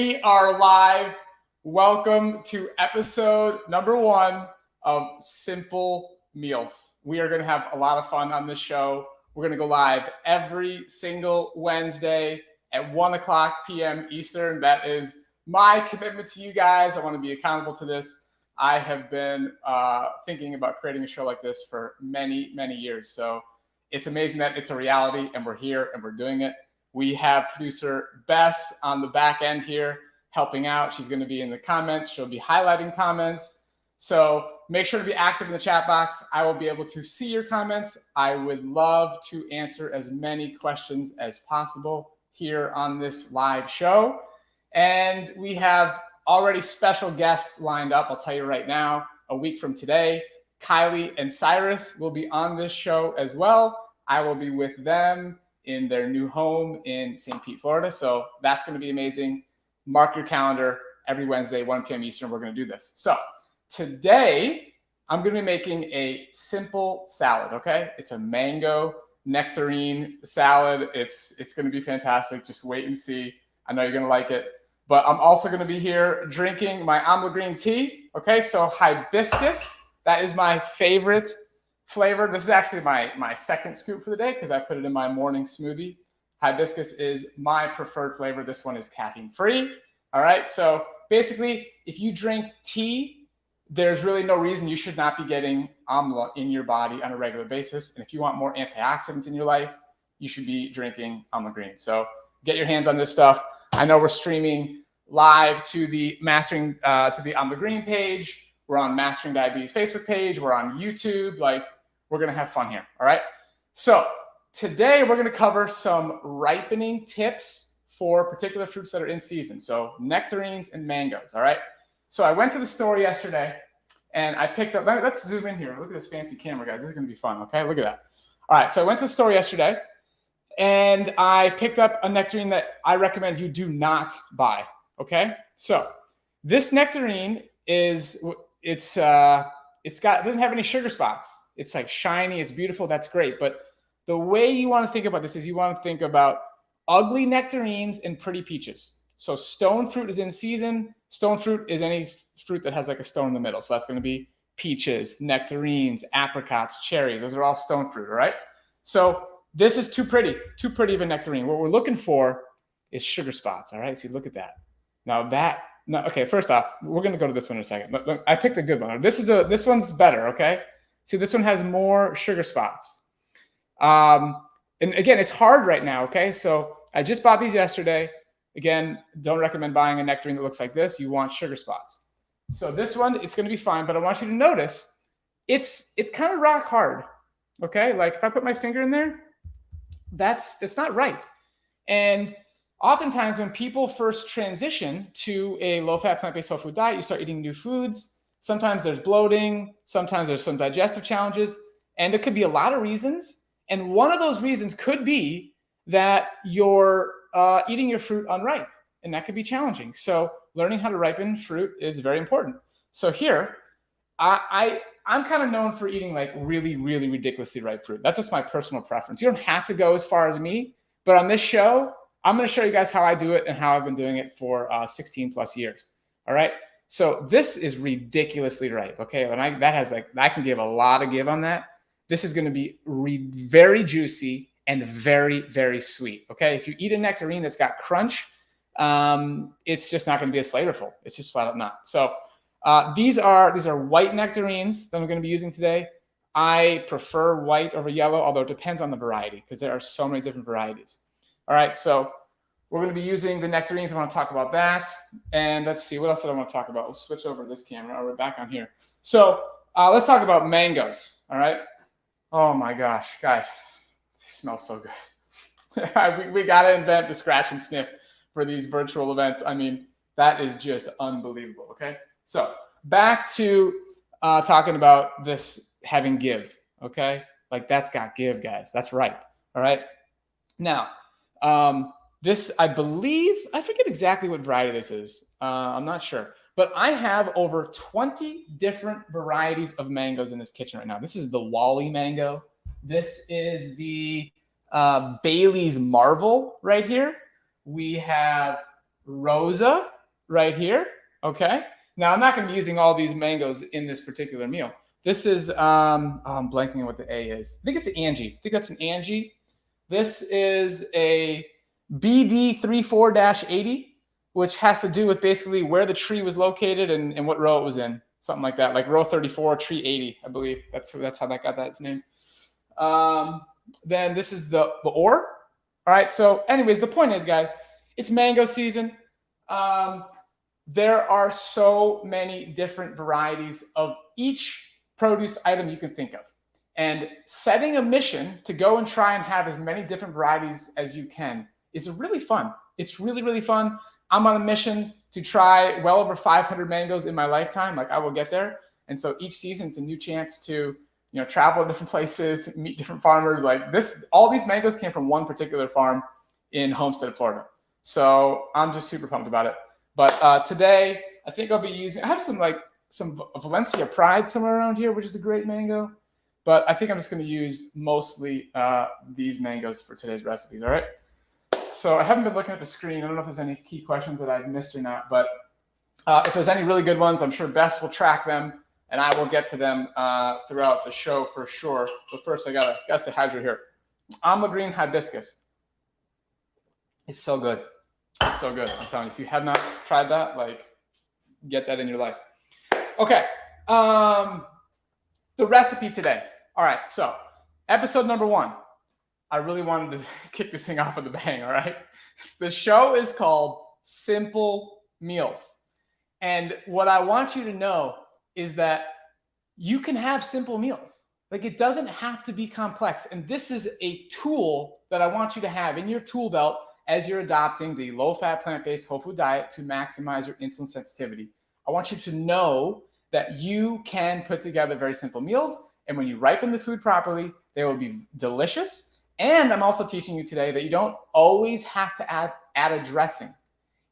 We are live. Welcome to episode number 1 of Simple Meals. We are going to have a lot of fun on this show. We're going to go live every single Wednesday at 1 o'clock p.m. Eastern. That is my commitment to you guys. I want to be accountable to this. I have been thinking about creating a show like this for many, many years. So it's amazing that it's a reality and we're here and we're doing it. We have producer Bess on the back end here helping out. She's going to be in the comments. She'll be highlighting comments. So make sure to be active in the chat box. I will be able to see your comments. I would love to answer as many questions as possible here on this live show. And we have already special guests lined up. I'll tell you right now, a week from today, Kylie and Cyrus will be on this show as well. I will be with them in their new home in St. Pete, Florida. So that's going to be amazing. Mark your calendar every Wednesday, 1 p.m. Eastern. We're going to do this. So today I'm going to be making a simple salad. Okay. It's a mango nectarine salad. It's going to be fantastic. Just wait and see. I know you're going to like it, but I'm also going to be here drinking my Amla green tea. Okay. So hibiscus, that is my favorite flavor. This is actually my second scoop for the day because I put it in my morning smoothie. Hibiscus is my preferred flavor. This one is caffeine free. All right. So basically, if you drink tea, there's really no reason you should not be getting amla in your body on a regular basis. And if you want more antioxidants in your life, you should be drinking amla green. So get your hands on this stuff. I know we're streaming live to the Amla Green page. We're on Mastering Diabetes Facebook page. We're on YouTube. We're going to have fun here. All right. So today we're going to cover some ripening tips for particular fruits that are in season. So nectarines and mangoes. All right. So I went to the store yesterday and I picked up, let's zoom in here. Look at this fancy camera, guys. This is going to be fun. Okay. Look at that. All right. So I went to the store yesterday and I picked up a nectarine that I recommend you do not buy. Okay. So this nectarine it doesn't have any sugar spots. It's like shiny, it's beautiful, that's great. But the way you want to think about this is you want to think about ugly nectarines and pretty peaches. So stone fruit is in season. Stone fruit is any fruit that has like a stone in the middle. So that's going to be peaches, nectarines, apricots, cherries. Those are all stone fruit, all right? So this is too pretty of a nectarine. What we're looking for is sugar spots, all right? See, look at that. Okay, first off, we're going to go to this one in a second. Look, I picked a good one. This one's better, okay? See, this one has more sugar spots. And again, it's hard right now, okay? So I just bought these yesterday. Again, don't recommend buying a nectarine that looks like this. You want sugar spots. So this one, it's going to be fine, but I want you to notice it's kind of rock hard, okay? Like if I put my finger in there, it's not right. And oftentimes when people first transition to a low-fat, plant-based whole food diet, you start eating new foods. Sometimes there's bloating. Sometimes there's some digestive challenges. And there could be a lot of reasons. And one of those reasons could be that you're eating your fruit unripe. And that could be challenging. So learning how to ripen fruit is very important. So here, I'm kind of known for eating like really, really ridiculously ripe fruit. That's just my personal preference. You don't have to go as far as me. But on this show, I'm going to show you guys how I do it and how I've been doing it for 16 plus years. All right. So this is ridiculously ripe. Okay. And I can give a lot of give on that. This is going to be very juicy and very, very sweet. Okay. If you eat a nectarine that's got crunch, it's just not going to be as flavorful. It's just flat out not. So these are white nectarines that I'm going to be using today. I prefer white over yellow, although it depends on the variety because there are so many different varieties. All right, so we're going to be using the nectarines. I want to talk about that. And let's see, what else did I want to talk about? Let's switch over to this camera. Oh, we're back on here. So let's talk about mangoes, all right? Oh, my gosh, guys, they smell so good. we got to invent the scratch and sniff for these virtual events. I mean, that is just unbelievable, okay? So back to talking about this having give, okay? Like that's got give, guys. That's ripe, all right? Now, this, I believe, I forget exactly what variety this is. I'm not sure. But I have over 20 different varieties of mangoes in this kitchen right now. This is the Wally mango. This is the Bailey's Marvel right here. We have Rosa right here. Okay. Now, I'm not going to be using all these mangoes in this particular meal. This is, I'm blanking on what the A is. I think it's Angie. I think that's an Angie. This is a BD34-80, which has to do with basically where the tree was located and what row it was in. Something like that, like row 34, tree 80, I believe. That's how that got its name. Then this is the ore. All right, so anyways, the point is, guys, it's mango season. There are so many different varieties of each produce item you can think of. And setting a mission to go and try and have as many different varieties as you can is really fun. It's really, really fun. I'm on a mission to try well over 500 mangoes in my lifetime. Like, I will get there. And so each season it's a new chance to, travel to different places, meet different farmers. Like this, all these mangoes came from one particular farm in Homestead, Florida. So I'm just super pumped about it. But today, I think I'll be using, I have some Valencia Pride somewhere around here, which is a great mango. But I think I'm just going to use mostly these mangoes for today's recipes, all right? So I haven't been looking at the screen. I don't know if there's any key questions that I've missed or not. But if there's any really good ones, I'm sure Bess will track them, and I will get to them throughout the show for sure. But first, I got to hydrate here. Amla green hibiscus. It's so good. It's so good. I'm telling you, if you have not tried that, get that in your life. Okay. The recipe today. All right. So episode number 1. I really wanted to kick this thing off with a bang. All right. The show is called Simple Meals. And what I want you to know is that you can have simple meals. It doesn't have to be complex. And this is a tool that I want you to have in your tool belt as you're adopting the low-fat, plant-based whole food diet to maximize your insulin sensitivity. I want you to know that you can put together very simple meals, and when you ripen the food properly, they will be delicious. And I'm also teaching you today that you don't always have to add a dressing.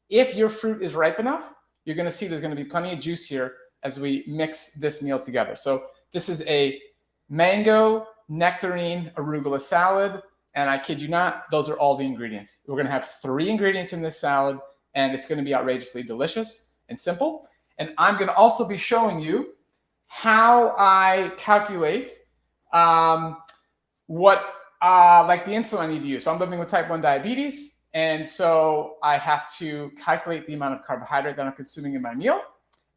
If your fruit is ripe enough, you're going to see there's going to be plenty of juice here as we mix this meal together. So this is a mango nectarine arugula salad. And I kid you not, those are all the ingredients. We're going to have 3 ingredients in this salad, and it's going to be outrageously delicious and simple. And I'm going to also be showing you how I calculate what the insulin I need to use. So I'm living with type 1 diabetes, and so I have to calculate the amount of carbohydrate that I'm consuming in my meal.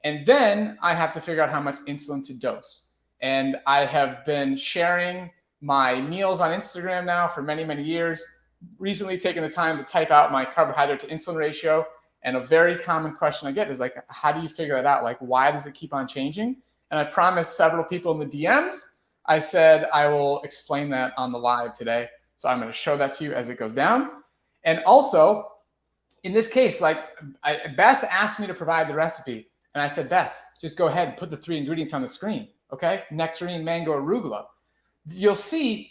And then I have to figure out how much insulin to dose. And I have been sharing my meals on Instagram now for many, many years. Recently taken the time to type out my carbohydrate to insulin ratio. And a very common question I get is how do you figure that out? Why does it keep on changing? And I promised several people in the DMs, I said I will explain that on the live today. So I'm going to show that to you as it goes down. And also, in this case, Bess asked me to provide the recipe. And I said, Bess, just go ahead and put the 3 ingredients on the screen. Okay? Nectarine, mango, arugula. You'll see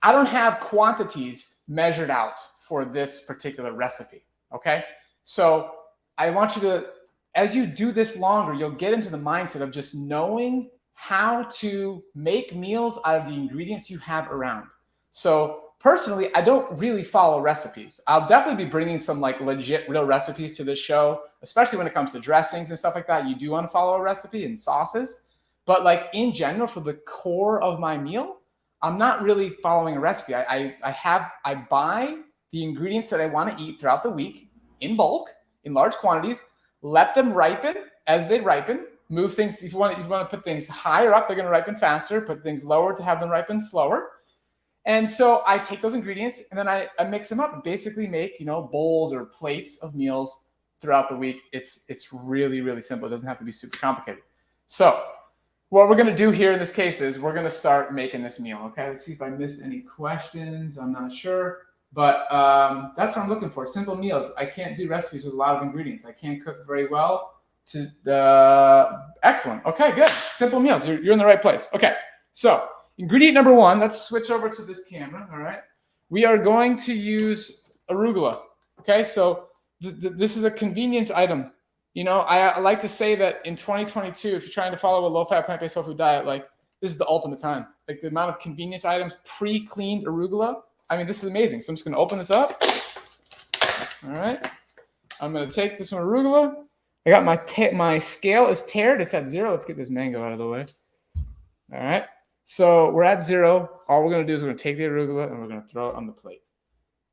I don't have quantities measured out for this particular recipe, okay? So I want you to, as you do this longer, you'll get into the mindset of just knowing how to make meals out of the ingredients you have around. So personally, I don't really follow recipes. I'll definitely be bringing some legit real recipes to this show, especially when it comes to dressings and stuff like that. You do want to follow a recipe and sauces. But in general, for the core of my meal, I'm not really following a recipe. I buy the ingredients that I want to eat throughout the week in bulk, in large quantities, let them ripen as they ripen, move things. If you want to put things higher up, they're going to ripen faster, put things lower to have them ripen slower. And so I take those ingredients and then I mix them up and basically make, bowls or plates of meals throughout the week. It's really, really simple. It doesn't have to be super complicated. So what we're going to do here in this case is we're going to start making this meal. Okay, let's see if I missed any questions. I'm not sure, but that's what I'm looking for. Simple meals. I can't do recipes with a lot of ingredients. I can't cook very well. Excellent. Okay, good. Simple meals. You're in the right place. Okay, so ingredient number 1. Let's switch over to this camera. All right, we are going to use arugula. Okay, so this is a convenience item. I like to say that in 2022, if you're trying to follow a low-fat, plant-based whole food diet, this is the ultimate time. The amount of convenience items, pre-cleaned arugula. I mean, this is amazing. So I'm just going to open this up. All right. I'm going to take this one arugula. I got my scale is tiered. It's at 0. Let's get this mango out of the way. All right. So we're at 0. All we're going to do is we're going to take the arugula and we're going to throw it on the plate.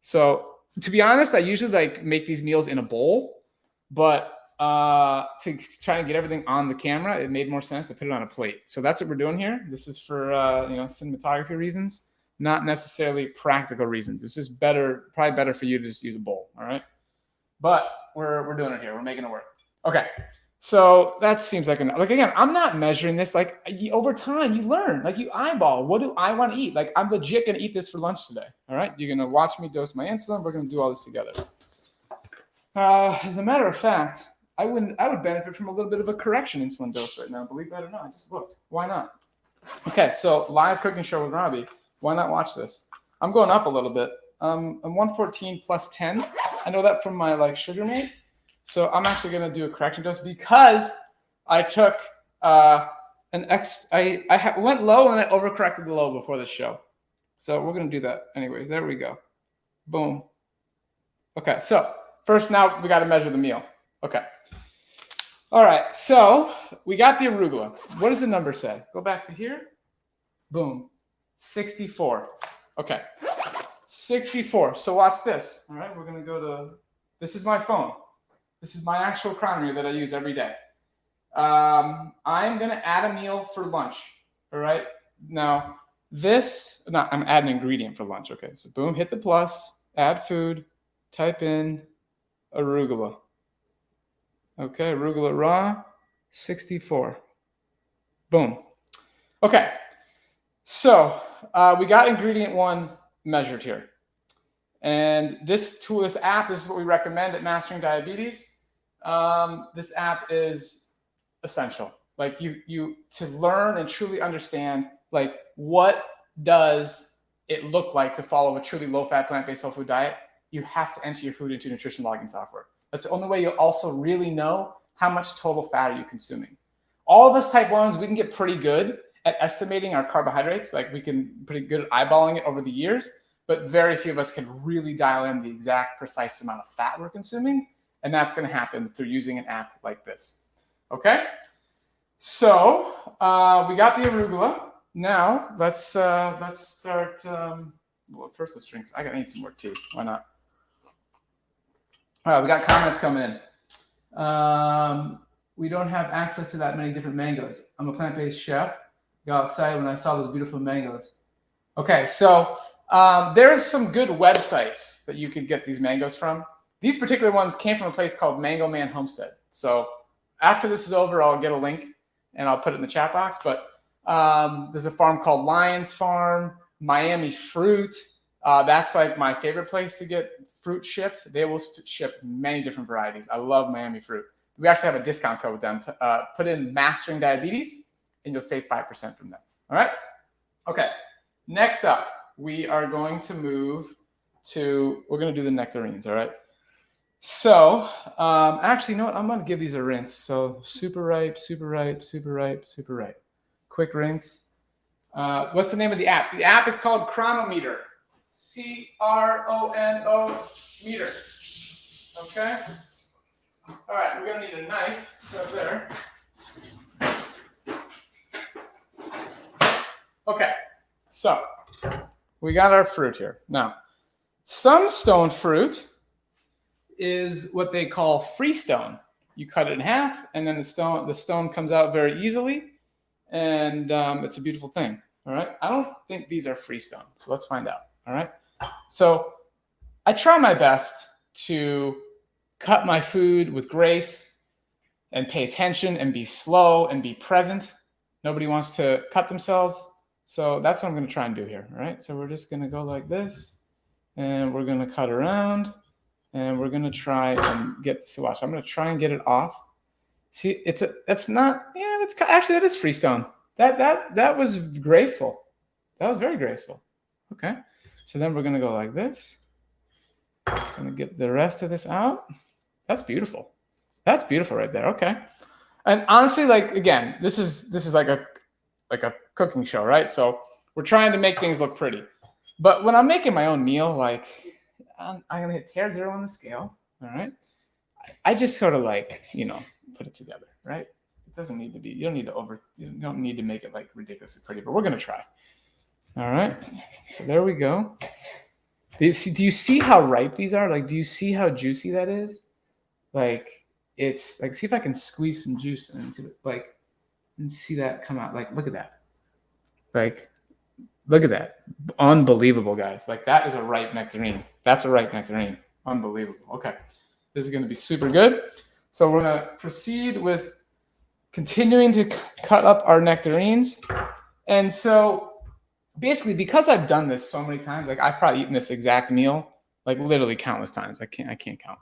So to be honest, I usually like make these meals in a bowl, but to try and get everything on the camera, it made more sense to put it on a plate. So that's what we're doing here. This is for cinematography reasons, not necessarily practical reasons. It's just probably better for you to just use a bowl. All right. But we're doing it here. We're making it work. Okay. So that seems like again, I'm not measuring this. Like over time, you learn. Like you eyeball. What do I want to eat? Like I'm legit gonna eat this for lunch today. All right. You're gonna watch me dose my insulin. We're gonna do all this together. As a matter of fact, I would benefit from a little bit of a correction insulin dose right now. Believe that or not, I just looked. Why not? Okay. So live cooking show with Robby. Why not watch this? I'm going up a little bit. I'm 114 plus 10. I know that from my sugar mate. So I'm actually going to do a correction dose because I took I went low and I overcorrected the low before the show. So we're going to do that anyways. There we go. Boom. Okay. So first, now we got to measure the meal. Okay. All right. So we got the arugula. What does the number say? Go back to here. Boom. 64. Okay. 64. So watch this. All right. We're going to go to, this is my phone. This is my actual chronometer that I use every day. I'm going to add a meal for lunch. All right. Now I'm adding an ingredient for lunch. Okay. So boom, hit the plus, add food, type in arugula. Okay. Arugula raw, 64. Boom. Okay. So we got ingredient 1 measured here. And this app, this is what we recommend at Mastering Diabetes. This app is essential. Like you to learn and truly understand, like, what does it look like to follow a truly low-fat, plant-based whole food diet? You have to enter your food into nutrition logging software. That's the only way you'll also really know how much total fat are you consuming. All of us type 1s, we can get pretty good at estimating our carbohydrates. Like we can pretty good at eyeballing it over the years, but very few of us can really dial in the exact precise amount of fat we're consuming. And that's going to happen through using an app like this. Okay. So we got the arugula. Now let's start. Well, first let's drink. I need some more tea. Why not? All right, we got comments coming in. We don't have access to that many different mangoes. I'm a plant-based chef. Got excited when I saw those beautiful mangoes. Okay, so there's some good websites that you can get these mangoes from. These particular ones came from a place called Mango Man Homestead. So after this is over, I'll get a link and I'll put it in the chat box. But there's a farm called Lyons Farm, Miami Fruit. That's like my favorite place to get fruit shipped. They will ship many different varieties. I love Miami Fruit. We actually have a discount code with them. To put in Mastering Diabetes, and you'll save 5% from them. All right? Okay. Next up, we are going to move to, we're going to do the nectarines, all right? So, actually, you know what? I'm going to give these a rinse. So, super ripe, super ripe, super ripe, super ripe. Quick rinse. What's the name of the app? The app is called Chronometer. C-R-O-N-O meter. Okay? All right, we're going to need a knife. So, there. Okay, so we got our fruit here. Now, some stone fruit is what they call freestone. You cut it in half, and then the stone comes out very easily, and it's a beautiful thing. All right. I don't think these are freestone, so let's find out. All right. So I try my best to cut my food with grace and pay attention and be slow and be present. Nobody wants to cut themselves. So that's what I'm going to try and do here. All right. So we're just going to go like this, and we're going to cut around, and we're going to try and get this. Watch. I'm going to try and get it off. See, that's not, yeah, that's actually, that is freestone. That was graceful. That was very graceful. Okay. So then we're going to go like this. I'm going to get the rest of this out. That's beautiful. That's beautiful right there. Okay. And honestly, like, again, this is like a cooking show, right? So we're trying to make things look pretty. But when I'm making my own meal, like, I'm going to hit tier 0 on the scale. All right. I just sort of like, put it together, right? It doesn't need to be, you don't need to make it like ridiculously pretty, but we're going to try. All right. So there we go. Do you see how ripe these are? Like, do you see how juicy that is? Like, it's like, see if I can squeeze some juice into it, like, and see that come out. Like, look at that. Like, look at that. Unbelievable, guys. Like, that is a ripe nectarine. That's a ripe nectarine. Unbelievable. Okay. This is going to be super good. So we're going to proceed with continuing to cut up our nectarines. And so basically, because I've done this so many times, like I've probably eaten this exact meal, like literally countless times. I can't count.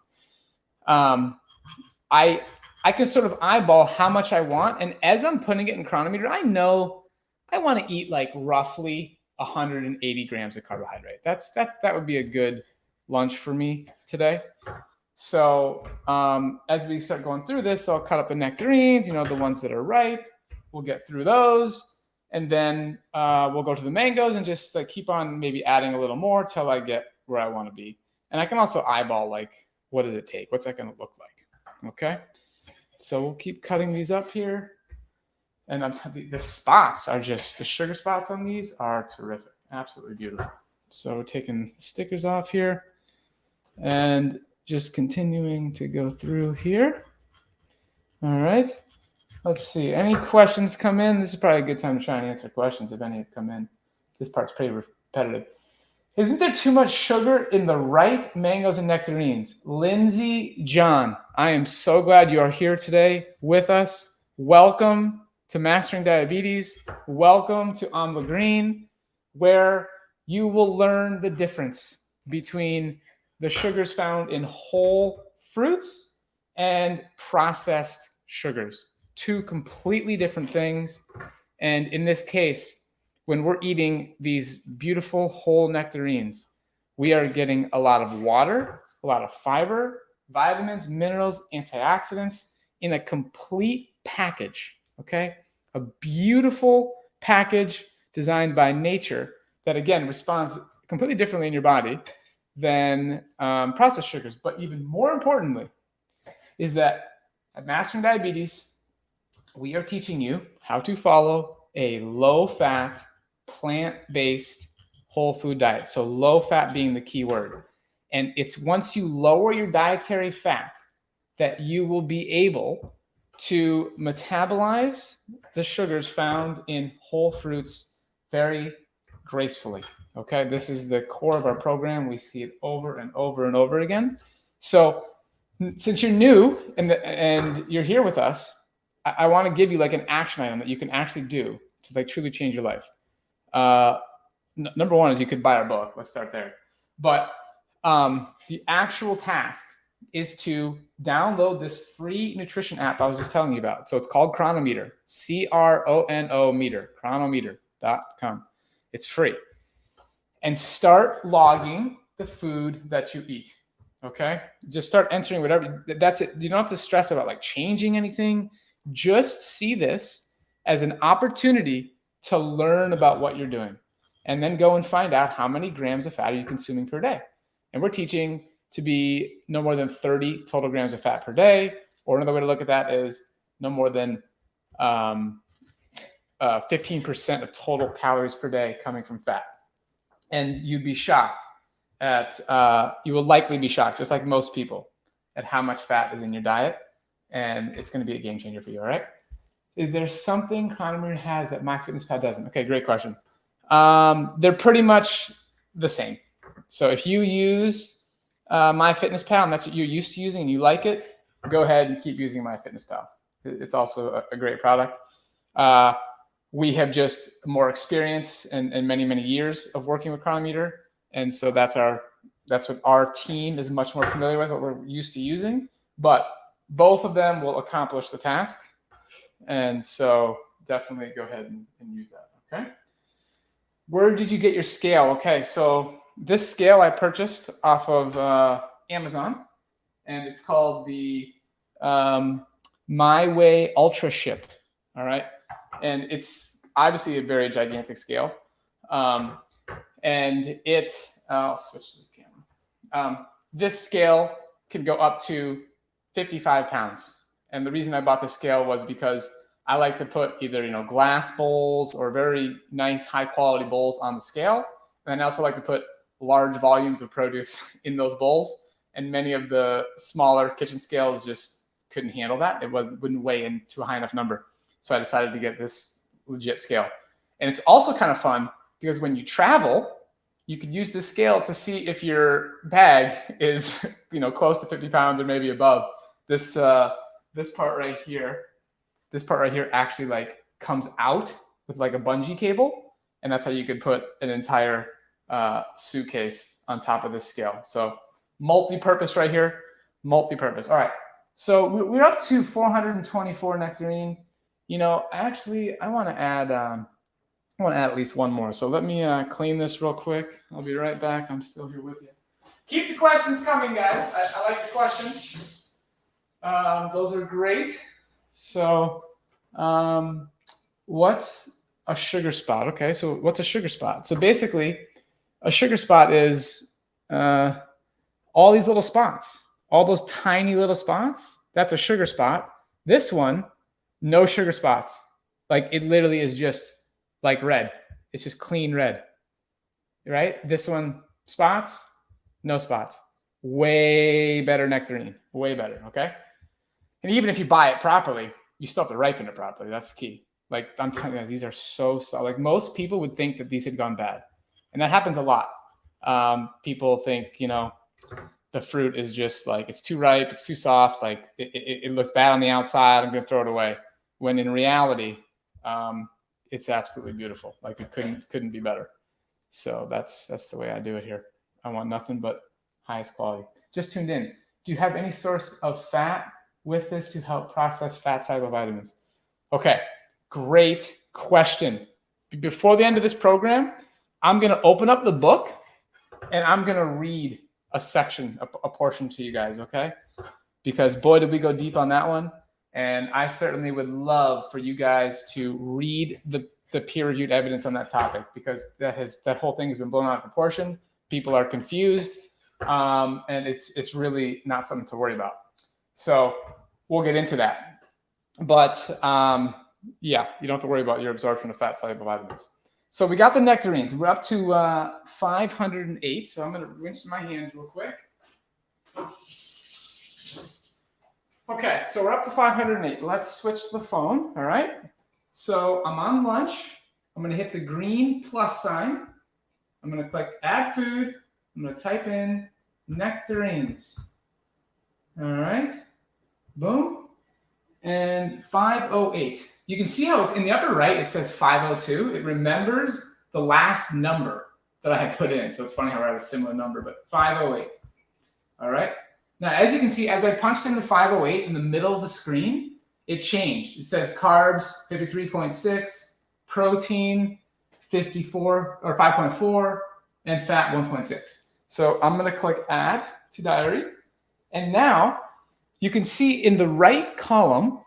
I can sort of eyeball how much I want. And as I'm putting it in Chronometer, I know I want to eat like roughly 180 grams of carbohydrate. That would be a good lunch for me today. So as we start going through this, I'll cut up the nectarines, the ones that are ripe. We'll get through those. And then we'll go to the mangoes and just like keep on maybe adding a little more till I get where I want to be. And I can also eyeball like, what does it take? What's that going to look like? Okay. So we'll keep cutting these up here. And I'm telling you, the sugar spots on these are terrific. Absolutely beautiful. So we're taking the stickers off here and just continuing to go through here. All right. Let's see. Any questions come in? This is probably a good time to try and answer questions if any have come in. This part's pretty repetitive. Isn't there too much sugar in the ripe mangoes and nectarines? Lindsay John, I am so glad you are here today with us. Welcome to Mastering Diabetes. Welcome to Amla Green, where you will learn the difference between the sugars found in whole fruits and processed sugars. Two completely different things. And in this case, when we're eating these beautiful whole nectarines, we are getting a lot of water, a lot of fiber, vitamins, minerals, antioxidants in a complete package, okay? A beautiful package designed by nature that, again, responds completely differently in your body than processed sugars. But even more importantly is that at Mastering Diabetes, we are teaching you how to follow a low-fat, plant-based whole food diet. So low-fat being the key word. And it's once you lower your dietary fat that you will be able to metabolize the sugars found in whole fruits very gracefully. Okay, this is the core of our program. We see it over and over and over again. So since you're new and you're here with us, I want to give you like an action item that you can actually do to like truly change your life. Number one is you could buy our book. Let's start there. But the actual task is to download this free nutrition app I was just telling you about. So it's called Chronometer, CRONO meter, chronometer.com. It's free. And start logging the food that you eat. Okay? Just start entering whatever. That's it. You don't have to stress about like changing anything. Just see this as an opportunity to learn about what you're doing. And then go and find out how many grams of fat are you consuming per day. And we're teaching to be no more than 30 total grams of fat per day. Or another way to look at that is no more than 15% of total calories per day coming from fat. And you'd be shocked you will likely be shocked, just like most people, at how much fat is in your diet. And it's going to be a game changer for you, all right? Is there something Chronometer has that MyFitnessPal doesn't? Okay, great question. They're pretty much the same. So if you use MyFitnessPal and that's what you're used to using and you like it, go ahead and keep using MyFitnessPal. It's also a great product. We have just more experience and many, many years of working with Chronometer. And so that's what our team is much more familiar with, what we're used to using. But both of them will accomplish the task. And so definitely go ahead and use that, okay? Where did you get your scale? Okay, so this scale I purchased off of Amazon, and it's called the My Way Ultra Ship, all right? And it's obviously a very gigantic scale. And I'll switch this camera. This scale can go up to 55 pounds. And the reason I bought the scale was because I like to put either, glass bowls or very nice high quality bowls on the scale. And I also like to put large volumes of produce in those bowls. And many of the smaller kitchen scales just couldn't handle that. It wouldn't weigh into a high enough number. So I decided to get this legit scale. And it's also kind of fun because when you travel, you could use this scale to see if your bag is, close to 50 pounds or maybe above. This part right here, actually like comes out with like a bungee cable, and that's how you could put an entire suitcase on top of this scale. So multi-purpose right here, multi-purpose. All right, so we're up to 424 nectarine. Actually, I want to add at least one more. So let me clean this real quick. I'll be right back. I'm still here with you. Keep the questions coming, guys. I like the questions. Those are great. So what's a sugar spot? Okay, so what's a sugar spot? So basically, a sugar spot is all these little spots, all those tiny little spots. That's a sugar spot. This one, no sugar spots. Like it literally is just like red. It's just clean red, right? This one, spots, no spots. Way better nectarine, way better, okay? And even if you buy it properly, you still have to ripen it properly. That's key. Like I'm telling you guys, these are so soft. Like most people would think that these had gone bad. And that happens a lot. People think, the fruit is just like, it's too ripe, it's too soft, like it looks bad on the outside, I'm gonna throw it away. When in reality, it's absolutely beautiful. Like it couldn't be better. So that's the way I do it here. I want nothing but highest quality. Just tuned in. Do you have any source of fat with this to help process fat-soluble vitamins? Okay, great question. Before the end of this program, I'm going to open up the book and I'm going to read a section, a portion to you guys, okay? Because boy, did we go deep on that one. And I certainly would love for you guys to read the peer-reviewed evidence on that topic, because that whole thing has been blown out of proportion. People are confused, and it's really not something to worry about. So we'll get into that. But yeah, you don't have to worry about your absorption of fat-soluble vitamins. So we got the nectarines. We're up to 508. So I'm going to rinse my hands real quick. Okay, so we're up to 508. Let's switch to the phone, all right? So I'm on lunch. I'm going to hit the green plus sign. I'm going to click add food. I'm going to type in nectarines. All right, boom. And 508. You can see how in the upper right, it says 502. It remembers the last number that I had put in. So it's funny how I have a similar number, but 508. All right. Now, as you can see, as I punched in the 508 in the middle of the screen, it changed. It says carbs 53.6, protein 54 or 5.4, and fat 1.6. So I'm going to click add to diary. And now you can see in the right column,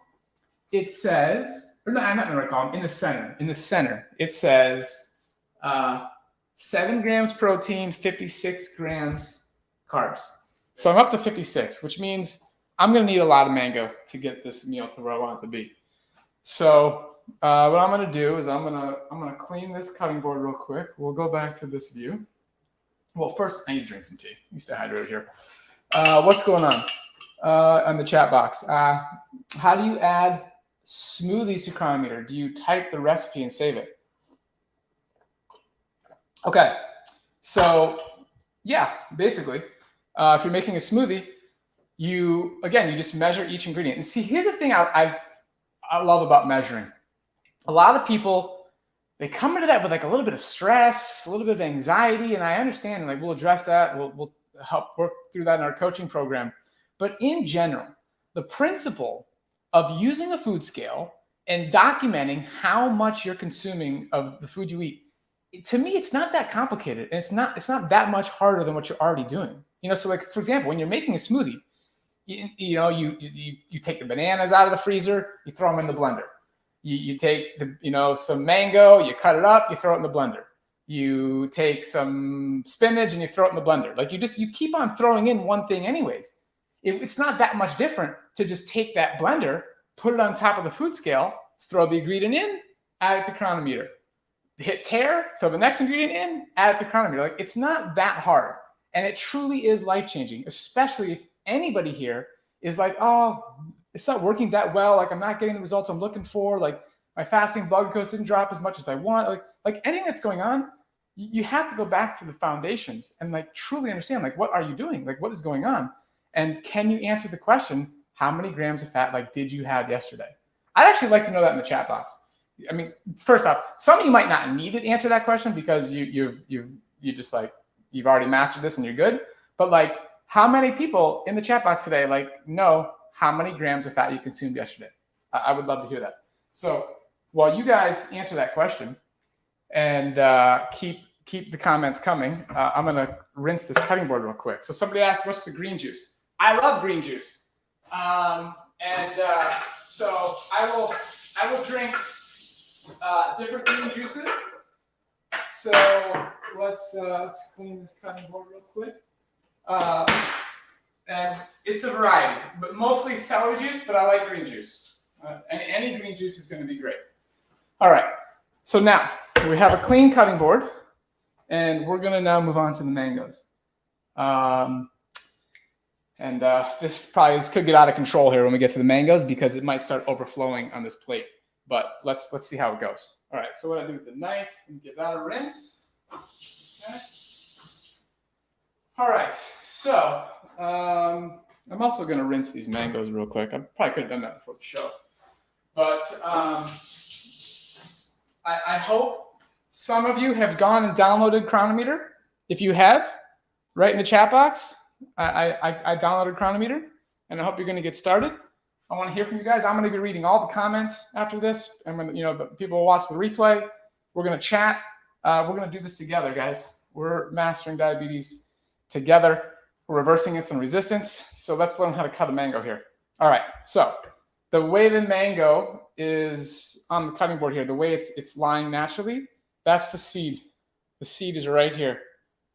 it says, or no, not in the right column, in the center, it says 7 grams protein, 56 grams carbs. So I'm up to 56, which means I'm going to need a lot of mango to get this meal to where I want it to be. So what I'm going to do is I'm going to clean this cutting board real quick. We'll go back to this view. Well, first I need to drink some tea. Let me stay hydrated here. What's going on the chat box? How do you add smoothies to Chronometer? Do you type the recipe and save it? Okay, so yeah, basically, if you're making a smoothie, you just measure each ingredient. And see, here's the thing I love about measuring. A lot of people, they come into that with like a little bit of stress, a little bit of anxiety, and I understand, like we'll address that. We'll help work through that in our coaching program. But in general, the principle of using a food scale and documenting how much you're consuming of the food you eat, to me, it's not that complicated, and it's not that much harder than what you're already doing. So like for example, when you're making a smoothie, you take the bananas out of the freezer, you throw them in the blender. You take some mango, you cut it up, you throw it in the blender. You take some spinach and you throw it in the blender. Like you keep on throwing in one thing anyways. It's not that much different to just take that blender, put it on top of the food scale, throw the ingredient in, add it to chronometer. Hit tare, throw the next ingredient in, add it to chronometer. Like, it's not that hard. And it truly is life-changing, especially if anybody here is like, oh, it's not working that well. Like, I'm not getting the results I'm looking for. Like, my fasting blood glucose didn't drop as much as I want. Like anything that's going on, you have to go back to the foundations and like truly understand, like, what are you doing? Like, what is going on? And can you answer the question, how many grams of fat, like, did you have yesterday? I'd actually like to know that in the chat box. I mean, first off, some of you might not need to answer that question because you've just like, you've already mastered this and you're good. But like, how many people in the chat box today like know how many grams of fat you consumed yesterday? I would love to hear that. So while you guys answer that question and keep the comments coming, I'm gonna rinse this cutting board real quick. So somebody asked, what's the green juice? I love green juice, so I will drink different green juices. So let's clean this cutting board real quick. And it's a variety, but mostly celery juice, but I like green juice. Any green juice is going to be great. All right, so now we have a clean cutting board, and we're going to now move on to the mangoes. This could get out of control here when we get to the mangoes because it might start overflowing on this plate. But let's see how it goes. All right, so what I do with the knife and give that a rinse. Okay. All right, so I'm also going to rinse these mangoes real quick. I probably could have done that before the show. But I hope some of you have gone and downloaded Chronometer. If you have, write in the chat box. I downloaded Chronometer, and I hope you're going to get started. I want to hear from you guys. I'm going to be reading all the comments after this. I'm going to, the people will watch the replay. We're going to chat. We're going to do this together, guys. We're mastering diabetes together. We're reversing insulin resistance. So let's learn how to cut a mango here. All right. So the way the mango is on the cutting board here, the way it's lying naturally, that's the seed. The seed is right here.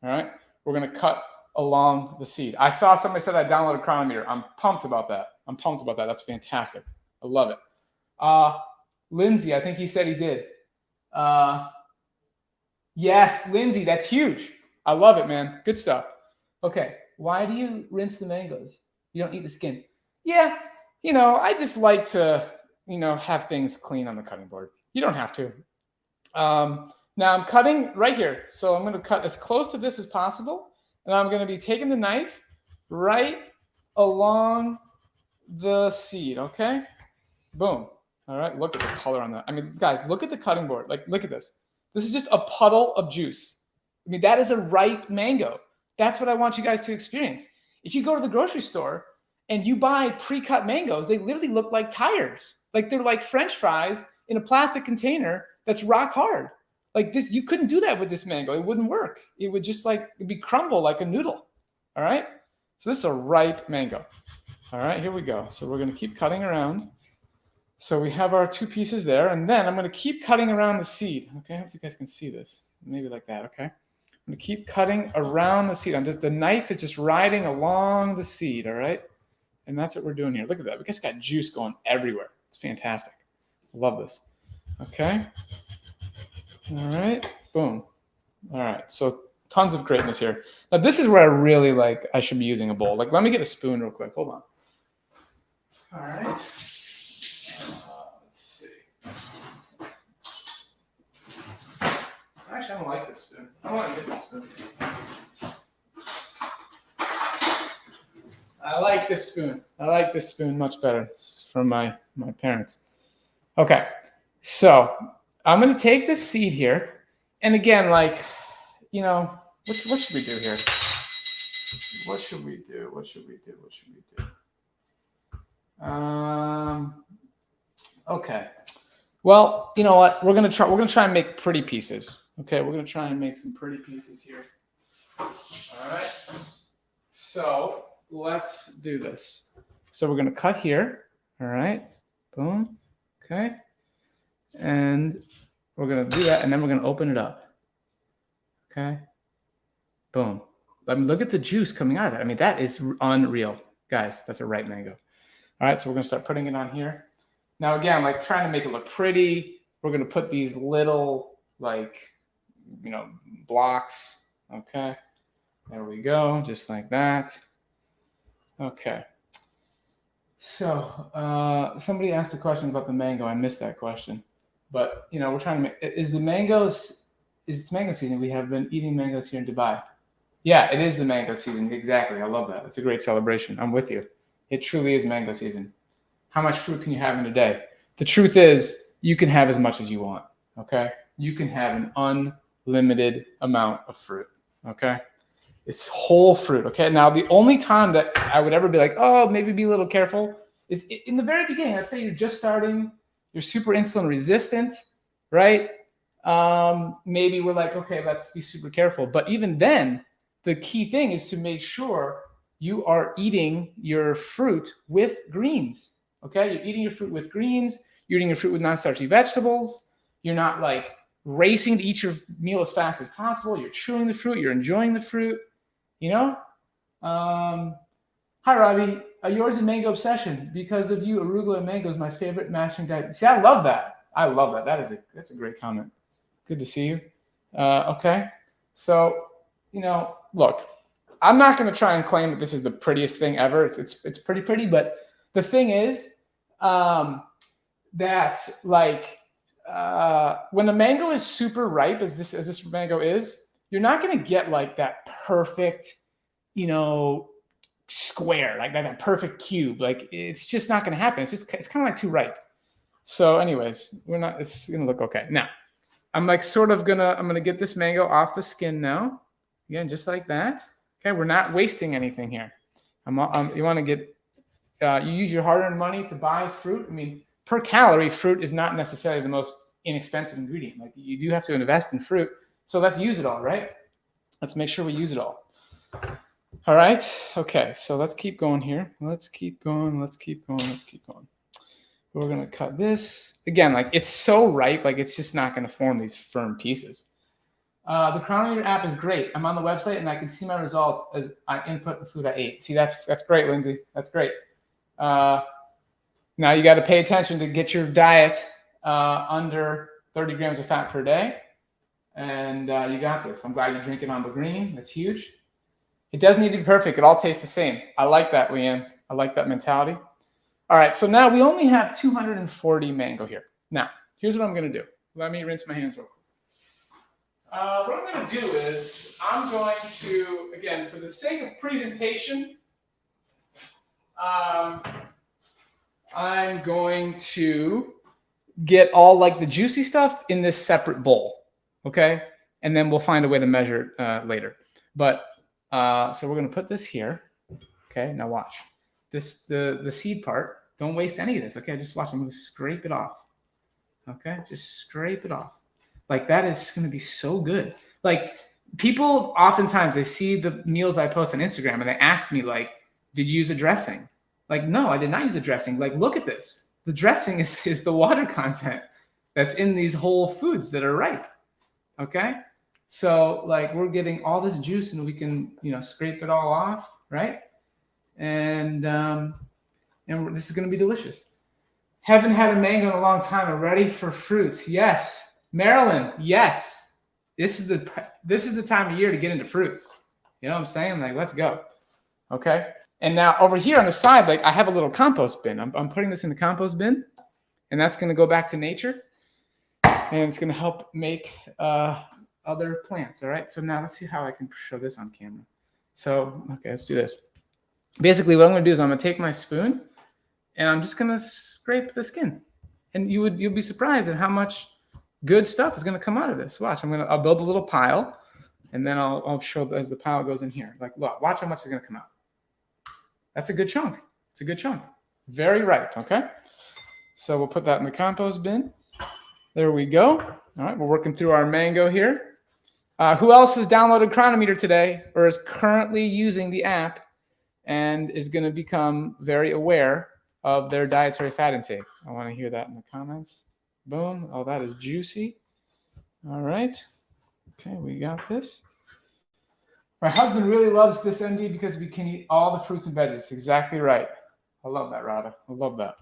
All right. We're going to cut along the seed. I saw somebody said I downloaded Chronometer. I'm pumped about that. That's fantastic. I love it. Lindsay, I think he said he did. Yes, Lindsay, that's huge. I love it, man. Good stuff. Okay, why do you rinse the mangoes? You don't eat the skin. Yeah, I just like to, have things clean on the cutting board. You don't have to. Now I'm cutting right here. So I'm going to cut as close to this as possible. And I'm going to be taking the knife right along the seed, okay? Boom. All right, look at the color on that. I mean, guys, look at the cutting board. Like, look at this. This is just a puddle of juice. I mean, that is a ripe mango. That's what I want you guys to experience. If you go to the grocery store and you buy pre-cut mangoes, they literally look like tires. Like they're like French fries in a plastic container that's rock hard. Like this, you couldn't do that with this mango. It wouldn't work. It would just it'd be crumble like a noodle. All right. So this is a ripe mango. All right, here we go. So we're going to keep cutting around. So we have our two pieces there, and then I'm going to keep cutting around the seed. Okay, I hope you guys can see this. Maybe like that, okay? I'm going to keep cutting around the seed. The knife is just riding along the seed, all right? And that's what we're doing here. Look at that. We just got juice going everywhere. It's fantastic. I love this. Okay. All right, boom. All right, so tons of greatness here. Now this is where I really I should be using a bowl. Let me get a spoon real quick. Hold on. All right. Let's see. Actually, I don't like this spoon. I don't want to get this spoon. I like this spoon. I like this spoon much better. It's from my parents. Okay, so I'm going to take this seed here. And again, what should we do here? What should we do? Okay. Well, you know what? We're gonna try and make pretty pieces. Okay, we're gonna try and make some pretty pieces here. All right. So let's do this. So we're gonna cut here. All right. Boom. Okay. And we're gonna do that, and then we're gonna open it up. Okay. Boom. I mean, look at the juice coming out of that. I mean, that is unreal. Guys, that's a ripe mango. All right, so we're gonna start putting it on here. Now again, like trying to make it look pretty, we're gonna put these little like, blocks. Okay, there we go, just like that. Okay. So somebody asked a question about the mango. I missed that question, but we're trying to make. Is it's mango season? We have been eating mangoes here in Dubai. Yeah, it is the mango season. Exactly. I love that. It's a great celebration. I'm with you. It truly is mango season. How much fruit can you have in a day? The truth is, you can have as much as you want. Okay, you can have an unlimited amount of fruit. Okay. It's whole fruit. Okay. Now, the only time that I would ever be like, oh, maybe be a little careful is in the very beginning. Let's say you're just starting, you're super insulin resistant, right? Maybe we're like, okay, let's be super careful. But even then, the key thing is to make sure you are eating your fruit with greens. Okay. You're eating your fruit with greens. You're eating your fruit with non-starchy vegetables. You're not like racing to eat your meal as fast as possible. You're chewing the fruit. You're enjoying the fruit. Hi, Robby. Yours is mango obsession. Because of you, arugula and mango is my favorite mastering diet. See, I love that. I love that. That's a great comment. Good to see you. Okay. So, look, I'm not going to try and claim that this is the prettiest thing ever. It's pretty pretty, but the thing is that like when a mango is super ripe, as this mango is, you're not going to get like that perfect, square, like that perfect cube. Like it's just not going to happen. It's kind of like too ripe. So anyways, it's going to look okay. Now, I'm like I'm going to get this mango off the skin now. Again, just like that. Okay. We're not wasting anything here. You want to get, you use your hard-earned money to buy fruit. I mean, per calorie, fruit is not necessarily the most inexpensive ingredient. Like you do have to invest in fruit. So let's use it all, right? Let's make sure we use it all. All right. Okay. So let's keep going here. Let's keep going. We're going to cut this. Again, like it's so ripe, like it's just not going to form these firm pieces. The Chronometer app is great. I'm on the website and I can see my results as I input the food I ate. See, that's great, Lindsay. That's great. Now you got to pay attention to get your diet under 30 grams of fat per day. And you got this. I'm glad you're drinking on the green. That's huge. It doesn't need to be perfect. It all tastes the same. I like that, Leanne. I like that mentality. All right. So now we only have 240 mango here. Now, here's what I'm going to do. Let me rinse my hands real quick. What I'm going to do is I'm going to, again, for the sake of presentation, I'm going to get all like the juicy stuff in this separate bowl. Okay. And then we'll find a way to measure it later. But so we're going to put this here. Okay. Now watch this, the seed part. Don't waste any of this. Okay. Just watch. I'm going to scrape it off. Okay. Just scrape it off. Like that is going to be so good. Like people oftentimes they see the meals I post on Instagram and they ask me like, did you use a dressing? Like, no, I did not use a dressing. Like, look at this. The dressing is the water content that's in these whole foods that are ripe. Okay. So like we're getting all this juice and we can, scrape it all off. Right. And this is going to be delicious. Haven't had a mango in a long time. I'm ready for fruits. Yes. Marilyn. Yes. This is the time of year to get into fruits. You know what I'm saying? Like, let's go. Okay. And now over here on the side, like I have a little compost bin. I'm putting this in the compost bin and that's going to go back to nature. And it's going to help make other plants. All right. So now let's see how I can show this on camera. So, okay, let's do this. Basically, what I'm going to do is I'm going to take my spoon and I'm just going to scrape the skin. And you'll be surprised at how much good stuff is going to come out of this. Watch. I'll build a little pile and then I'll show as the pile goes in here. Like, look, watch how much is going to come out. That's a good chunk. It's a good chunk. Very ripe. Okay. So we'll put that in the compost bin. There we go. All right, we're working through our mango here. Who else has downloaded Chronometer today or is currently using the app and is going to become very aware of their dietary fat intake? I want to hear that in the comments. Boom. Oh, that is juicy. All right. Okay, we got this. My husband really loves this MD because we can eat all the fruits and veggies. Exactly right. I love that, Rada. I love that.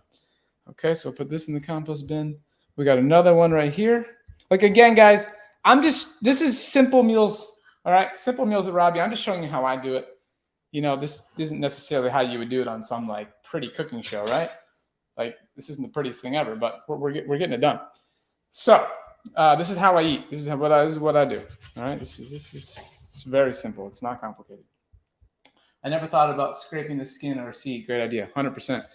Okay, so I'll put this in the compost bin. We got another one right here. Like, again, guys, this is simple meals, all right? Simple meals at Robby. I'm just showing you how I do it. You know, this isn't necessarily how you would do it on some, like, pretty cooking show, right? Like, this isn't the prettiest thing ever, but we're getting it done. So, this is how I eat. This is what I do, all right? This is it's very simple. It's not complicated. I never thought about scraping the skin or seed. Great idea, 100%.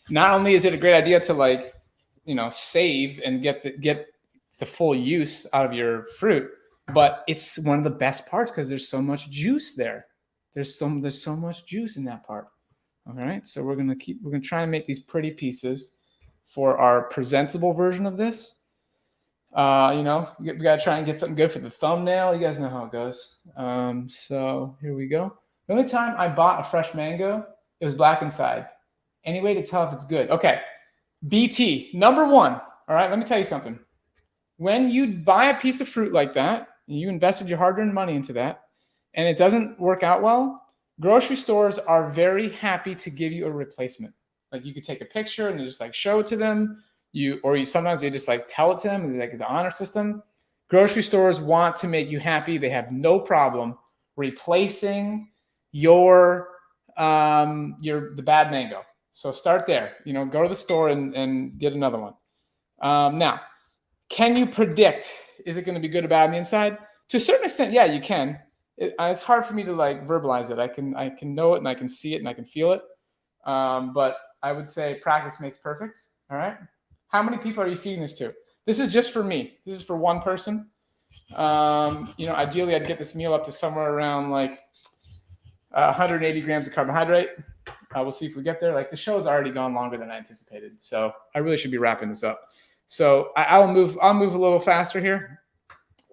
Not only is it a great idea to, like, you know, save and get the full use out of your fruit, but it's one of the best parts because there's so much juice there. There's so much juice in that part. All right, so we're gonna try and make these pretty pieces for our presentable version of this. You know, we gotta try and get something good for the thumbnail. You guys know how it goes. So here we go. The only time I bought a fresh mango, it was black inside. Any way to tell if it's good? Okay, BT, number one. All right, let me tell you something. When you buy a piece of fruit like that, you invested your hard-earned money into that, and it doesn't work out well, grocery stores are very happy to give you a replacement. Like, you could take a picture and just, like, show it to them. Sometimes they just, like, tell it to them, and, like, it's an honor system. Grocery stores want to make you happy. They have no problem replacing the bad mango. So start there. You know, go to the store and get another one. Now, can you predict, is it going to be good or bad on the inside? To a certain extent, yeah, you can. It's hard for me to, like, verbalize it. I can know it and I can see it and I can feel it. But I would say practice makes perfect. All right. How many people are you feeding this to? This is just for me. This is for one person. You know, ideally, I'd get this meal up to somewhere around, like, 180 grams of carbohydrate. We'll see if we get there. Like, the show's already gone longer than I anticipated, so I really should be wrapping this up. So I'll move a little faster here.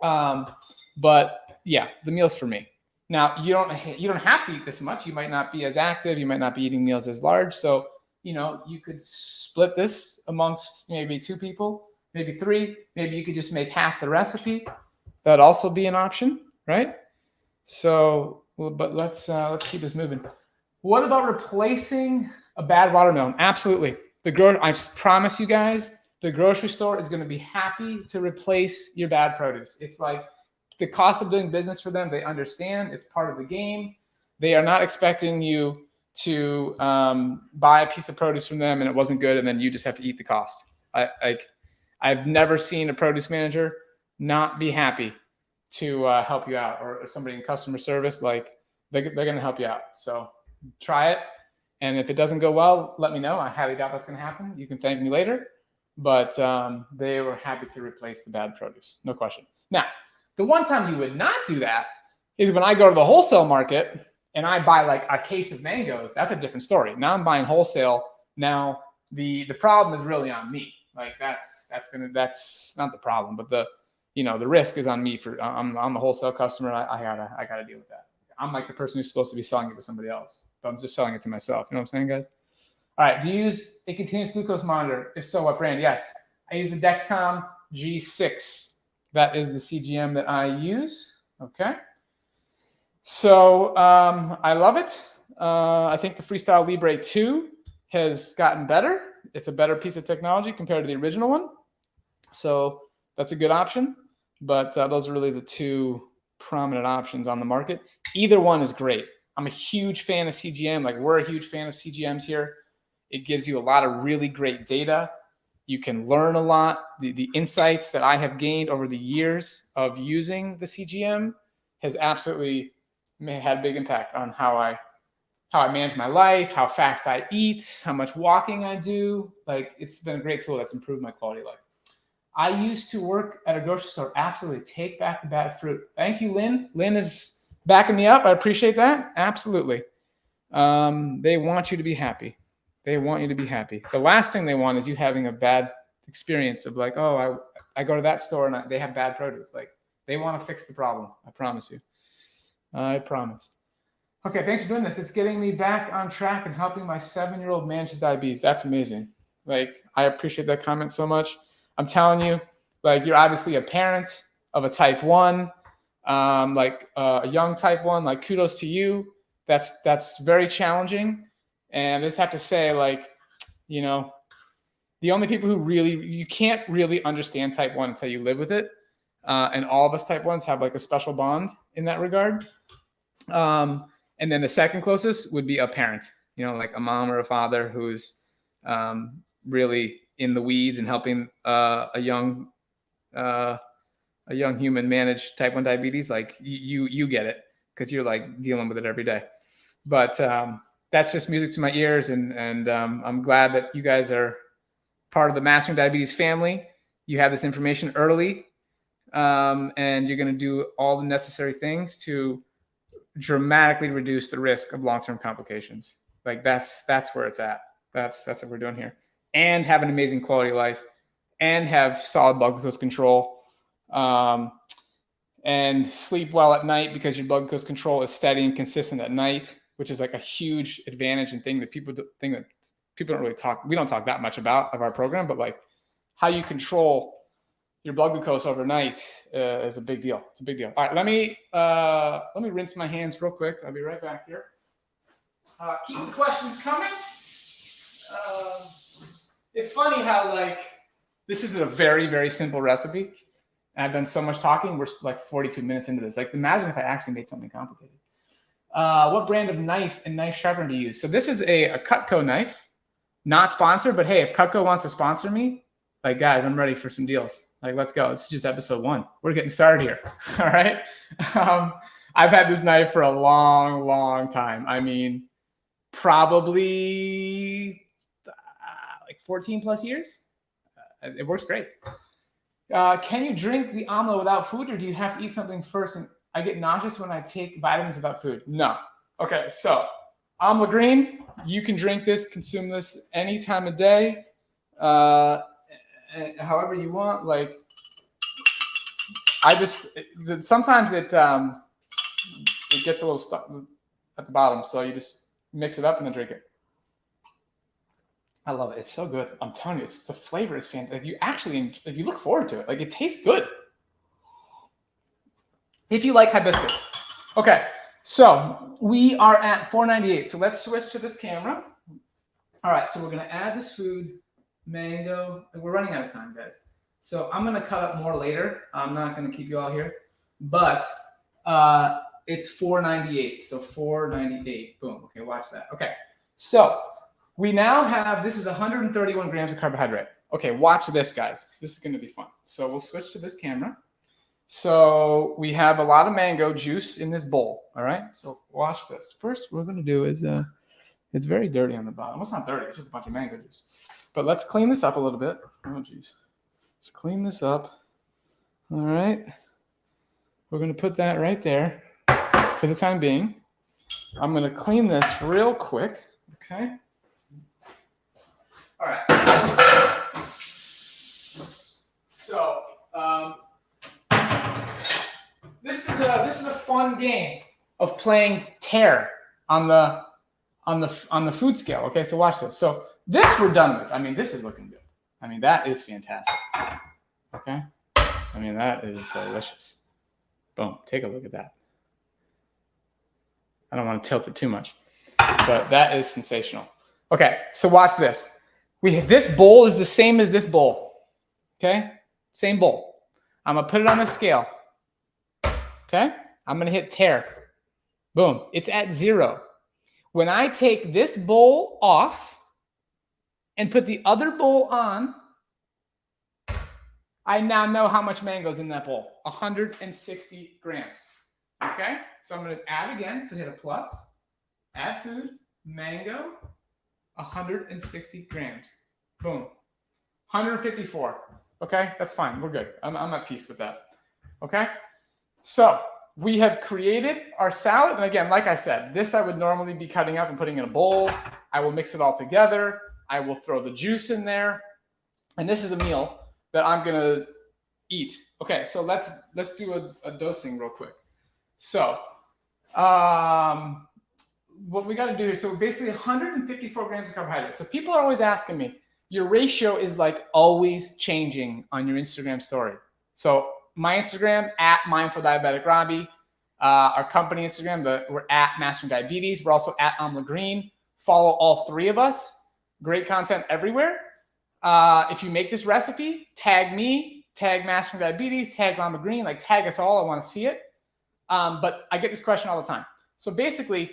But yeah, the meal's for me. Now, you don't have to eat this much. You might not be as active. You might not be eating meals as large. So, you know, you could split this amongst maybe 2 people, maybe 3. Maybe you could just make half the recipe. That'd also be an option, right? So, but let's keep this moving. What about replacing a bad watermelon? Absolutely. I promise you guys, the grocery store is going to be happy to replace your bad produce. It's like the cost of doing business for them. They understand it's part of the game. They are not expecting you to buy a piece of produce from them and it wasn't good and then you just have to eat the cost. I've never seen a produce manager not be happy to help you out, or somebody in customer service. Like, they're going to help you out. So try it. And if it doesn't go well, let me know. I highly doubt that's going to happen. You can thank me later. But they were happy to replace the bad produce. No question. Now, the one time you would not do that is when I go to the wholesale market and I buy, like, a case of mangoes. That's a different story. Now I'm buying wholesale. Now the problem is really on me. Like, that's not the problem, but the risk is on me. I'm the wholesale customer. I gotta deal with that. I'm like the person who's supposed to be selling it to somebody else, but I'm just selling it to myself. You know what I'm saying, guys? All right. Do you use a continuous glucose monitor? If so, what brand? Yes, I use the Dexcom G6. That is the CGM that I use. Okay. So I love it. I think the Freestyle Libre 2 has gotten better. It's a better piece of technology compared to the original one. So that's a good option. But those are really the 2 prominent options on the market. Either one is great. I'm a huge fan of CGM. Like, we're a huge fan of CGMs here. It gives you a lot of really great data. You can learn a lot. The insights that I have gained over the years of using the CGM has absolutely had a big impact on how I manage my life, how fast I eat, how much walking I do. Like, it's been a great tool that's improved my quality of life. I used to work at a grocery store. Absolutely. Take back the bad fruit. Thank you, Lynn. Lynn is backing me up. I appreciate that. Absolutely. They want you to be happy. They want you to be happy. The last thing they want is you having a bad experience of, like, oh, I go to that store and they have bad produce. Like, they want to fix the problem. I promise you. I promise. Okay, thanks for doing this. It's getting me back on track and helping my 7-year-old manage his diabetes. That's amazing. Like, I appreciate that comment so much. I'm telling you, like, you're obviously a parent of a type 1. like a young type 1, like kudos to you. That's very challenging. And I just have to say, like, you know, the only people who really, you can't really understand type 1 until you live with it. And all of us type 1s have like a special bond in that regard. And then the second closest would be a parent, you know, like a mom or a father who's really in the weeds and helping a young human manage type 1 diabetes. Like you get it because you're like dealing with it every day. But that's just music to my ears, and I'm glad that you guys are part of the Mastering Diabetes family. You have this information early, and you're going to do all the necessary things to dramatically reduce the risk of long-term complications. Like that's where it's at. That's what we're doing here, and have an amazing quality of life, and have solid blood glucose control, and sleep well at night because your blood glucose control is steady and consistent at night, which is like a huge advantage and thing that people don't really talk. We don't talk that much about of our program, but like how you control your blood glucose overnight is a big deal. It's a big deal. All right, let me rinse my hands real quick. I'll be right back here. Keep the questions coming. It's funny how like this is a very, very simple recipe. And I've done so much talking. We're like 42 minutes into this. Like imagine if I actually made something complicated. What brand of knife and knife sharpener do you use? So this is a Cutco knife, not sponsored, but hey, if Cutco wants to sponsor me, like guys, I'm ready for some deals. Like, let's go. This is just episode 1. We're getting started here. All right. I've had this knife for a long, long time. I mean, probably like 14 plus years. It works great. Can you drink the Amla without food, or do you have to eat something first? And I get nauseous when I take vitamins without food. No. Okay, so Amla Green, you can drink this, consume this any time of day, however you want. Like, sometimes it gets a little stuck at the bottom, so you just mix it up and then drink it. I love it. It's so good. I'm telling you, the flavor is fantastic. Like you look forward to it. Like it tastes good. If you like hibiscus. Okay, so we are at 498. So let's switch to this camera. All right, so we're gonna add this food, mango. We're running out of time, guys. So I'm gonna cut up more later. I'm not gonna keep you all here, but it's 498. So 498. Boom. Okay, watch that. Okay, so we now have, this is 131 grams of carbohydrate. Okay, watch this, guys. This is gonna be fun. So we'll switch to this camera. So we have a lot of mango juice in this bowl, all right? So watch this. First, what we're gonna do is, it's very dirty on the bottom. Well, it's not dirty, it's just a bunch of mango juice. But let's clean this up a little bit. Oh, geez. Let's clean this up. All right. We're gonna put that right there for the time being. I'm gonna clean this real quick, okay? All right. So this is a fun game of playing tear on the food scale. Okay, so watch this. So this we're done with. I mean, this is looking good. I mean, that is fantastic. Okay, I mean that is delicious. Boom. Take a look at that. I don't want to tilt it too much, but that is sensational. Okay, so watch this. This bowl is the same as this bowl. Okay? Same bowl. I'm going to put it on the scale. Okay? I'm going to hit tear. Boom. It's at 0. When I take this bowl off and put the other bowl on, I now know how much mango is in that bowl. 160 grams. Okay? So I'm going to add again. So hit a plus. Add food. Mango. 160 grams. Boom. 154. Okay, that's fine. We're good. I'm at peace with that. Okay, so we have created our salad. And again, like I said, this I would normally be cutting up and putting in a bowl. I will mix it all together. I will throw the juice in there. And this is a meal that I'm going to eat. Okay, so let's do a dosing real quick. So what we got to do here, so basically 154 grams of carbohydrates. So people are always asking me, your ratio is like always changing on your Instagram story. So my Instagram at Mindful Diabetic Robby. Our company Instagram, we're at Mastering Diabetes. We're also at Amla Green. Follow all three of us. Great content everywhere. If you make this recipe, tag me, tag Mastering Diabetes, tag Amla Green, like tag us all. I want to see it. But I get this question all the time. So basically,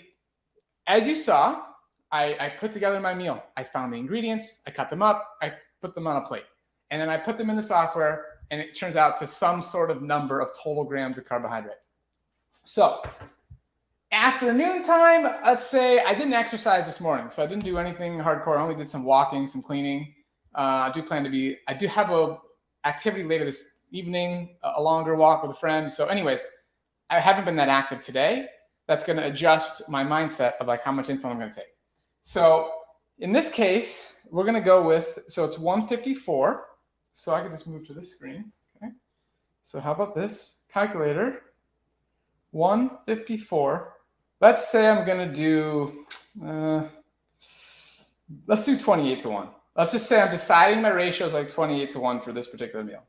as you saw, I put together my meal. I found the ingredients, I cut them up, I put them on a plate. And then I put them in the software, and it turns out to some sort of number of total grams of carbohydrate. So afternoon time, let's say I didn't exercise this morning. So I didn't do anything hardcore. I only did some walking, some cleaning. I do have a activity later this evening, a longer walk with a friend. So anyways, I haven't been that active today. That's going to adjust my mindset of like how much insulin I'm going to take. So in this case, we're going to go with, so it's 154. So I can just move to this screen. Okay. So how about this? Calculator, 154. Let's say I'm going to do, let's do 28 to 1. Let's just say I'm deciding my ratio is like 28 to 1 for this particular meal.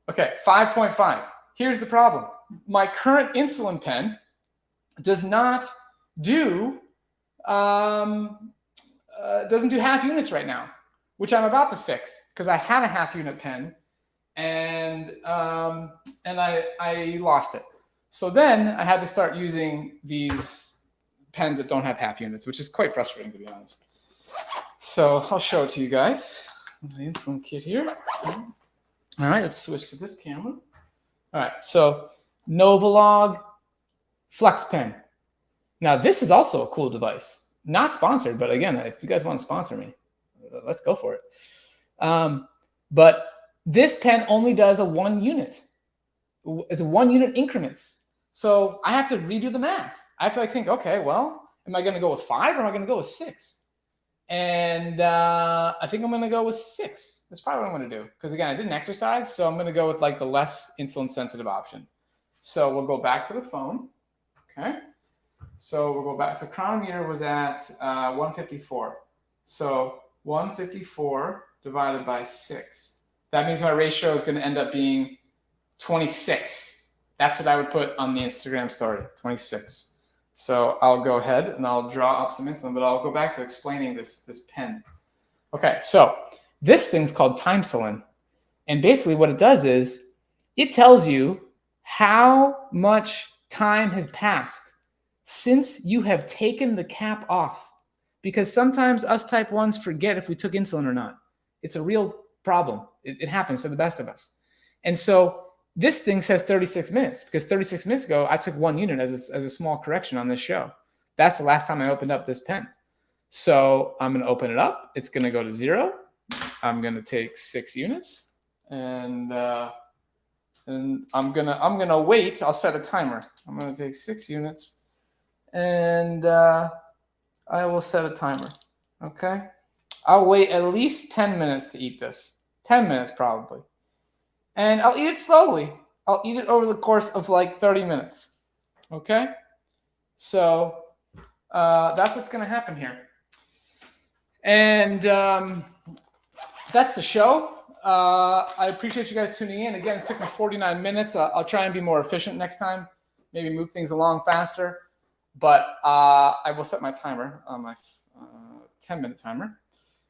Okay, 5.5. Here's the problem. My current insulin pen does not do, doesn't do half units right now, which I'm about to fix because I had a half unit pen and I lost it. So then I had to start using these pens that don't have half units, which is quite frustrating to be honest. So I'll show it to you guys. The insulin kit here. All right, let's switch to this camera. All right, so Novolog Flex Pen. Now this is also a cool device. Not sponsored, but again, if you guys want to sponsor me, let's go for it. But this pen only does a 1 unit. It's 1 unit increments. So I have to redo the math. I have to like think, okay, well, am I going to go with 5 or am I going to go with 6? And I think I'm going to go with 6. That's probably what I'm going to do. Because again, I didn't exercise, so I'm going to go with like the less insulin sensitive option. So we'll go back to the phone. Okay. So we'll go back. So chronometer was at 154. So 154 divided by 6. That means my ratio is going to end up being 26. That's what I would put on the Instagram story, 26. So I'll go ahead and I'll draw up some insulin, but I'll go back to explaining this pen. Okay, so this thing's called Timesulin. And basically what it does is it tells you how much time has passed since you have taken the cap off. Because sometimes us type 1s forget if we took insulin or not. It's a real problem. It happens to the best of us. And so this thing says 36 minutes because 36 minutes ago, I took 1 unit as a small correction on this show. That's the last time I opened up this pen. So I'm going to open it up. It's going to go to 0. I'm going to take 6 units and I'm gonna wait. I'll set a timer. I'm going to take 6 units and I will set a timer. Okay. I'll wait at least 10 minutes to eat this. 10 minutes probably. And I'll eat it slowly. I'll eat it over the course of like 30 minutes. Okay? So that's what's going to happen here. And that's the show. I appreciate you guys tuning in. Again, it took me 49 minutes. I'll try and be more efficient next time. Maybe move things along faster. But I will set my timer on my 10-minute timer.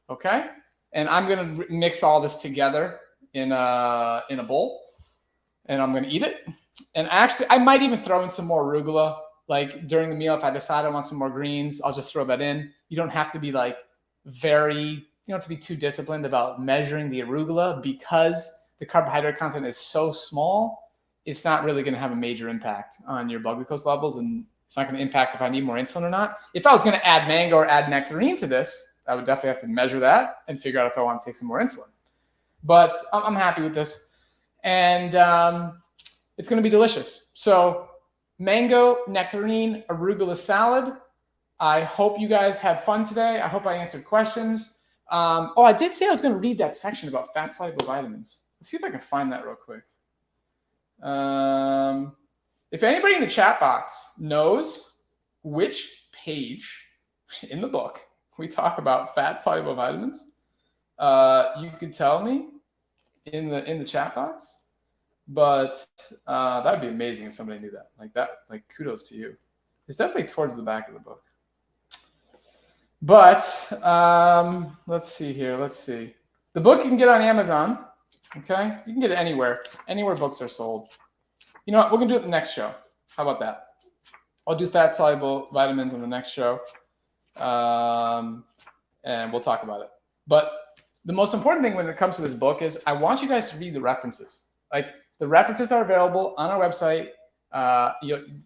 Okay? And I'm going to mix all this together in a bowl, and I'm going to eat it. And actually, I might even throw in some more arugula. Like during the meal, if I decide I want some more greens, I'll just throw that in. You don't have to be like you don't have to be too disciplined about measuring the arugula because the carbohydrate content is so small. It's not really going to have a major impact on your blood glucose levels, and it's not going to impact if I need more insulin or not. If I was going to add mango or add nectarine to this, I would definitely have to measure that and figure out if I want to take some more insulin. But I'm happy with this. And it's going to be delicious. So mango, nectarine, arugula salad. I hope you guys had fun today. I hope I answered questions. I did say I was going to read that section about fat-soluble vitamins. Let's see if I can find that real quick. If anybody in the chat box knows which page in the book we talk about fat-soluble vitamins, you could tell me in the chat box. But that would be amazing if somebody knew that. Like that, like kudos to you. It's definitely towards the back of the book. But let's see here. Let's see. The book you can get on Amazon. Okay, you can get it anywhere books are sold. You know what? We're gonna do it the next show. How about that? I'll do fat soluble vitamins on the next show, and we'll talk about it. But the most important thing when it comes to this book is I want you guys to read the references. Like the references are available on our website.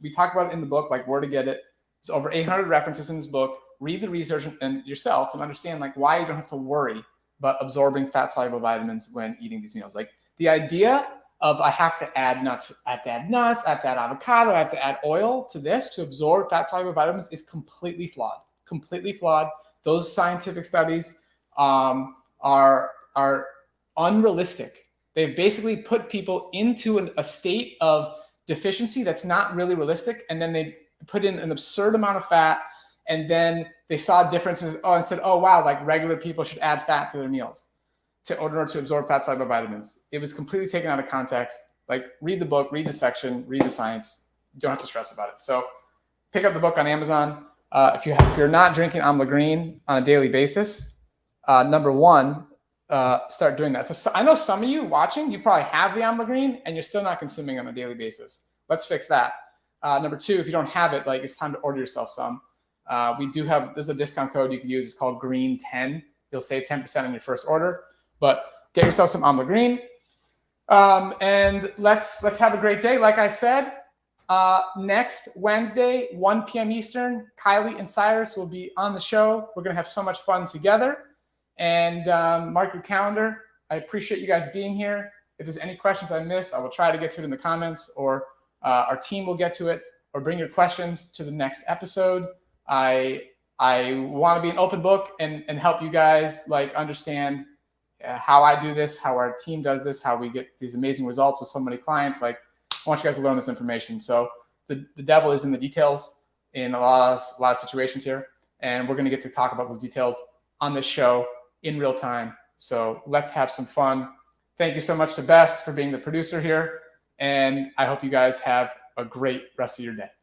We talk about it in the book, like where to get it. It's over 800 references in this book. Read the research and yourself and understand like why you don't have to worry about absorbing fat soluble vitamins when eating these meals. Like the idea of I have to add nuts, I have to add avocado, I have to add oil to this to absorb fat soluble vitamins is completely flawed. Completely flawed. Those scientific studies are unrealistic. They've basically put people into a state of deficiency that's not really realistic, and then they put in an absurd amount of fat, and then they saw differences and said, oh, wow, like regular people should add fat to their meals in order to absorb fat soluble vitamins. It was completely taken out of context. Like read the book, read the section, read the science. You don't have to stress about it. So pick up the book on Amazon. If you're not drinking Amla Green on a daily basis, number one, start doing that. So I know some of you watching, you probably have the Amla Green and you're still not consuming on a daily basis. Let's fix that. Number two, if you don't have it, like it's time to order yourself some. We do have, there's a discount code you can use. It's called Green10. You'll save 10% on your first order. But get yourself some Amla Green. And let's have a great day. Like I said, next Wednesday, 1 p.m. Eastern, Kylie and Cyrus will be on the show. We're going to have so much fun together. And mark your calendar. I appreciate you guys being here. If there's any questions I missed, I will try to get to it in the comments, or our team will get to it, or bring your questions to the next episode. I want to be an open book and help you guys like understand how I do this, how our team does this, how we get these amazing results with so many clients. Like, I want you guys to learn this information. So the devil is in the details in a lot of situations here. And we're going to get to talk about those details on this show in real time. So let's have some fun. Thank you so much to Bess for being the producer here. And I hope you guys have a great rest of your day.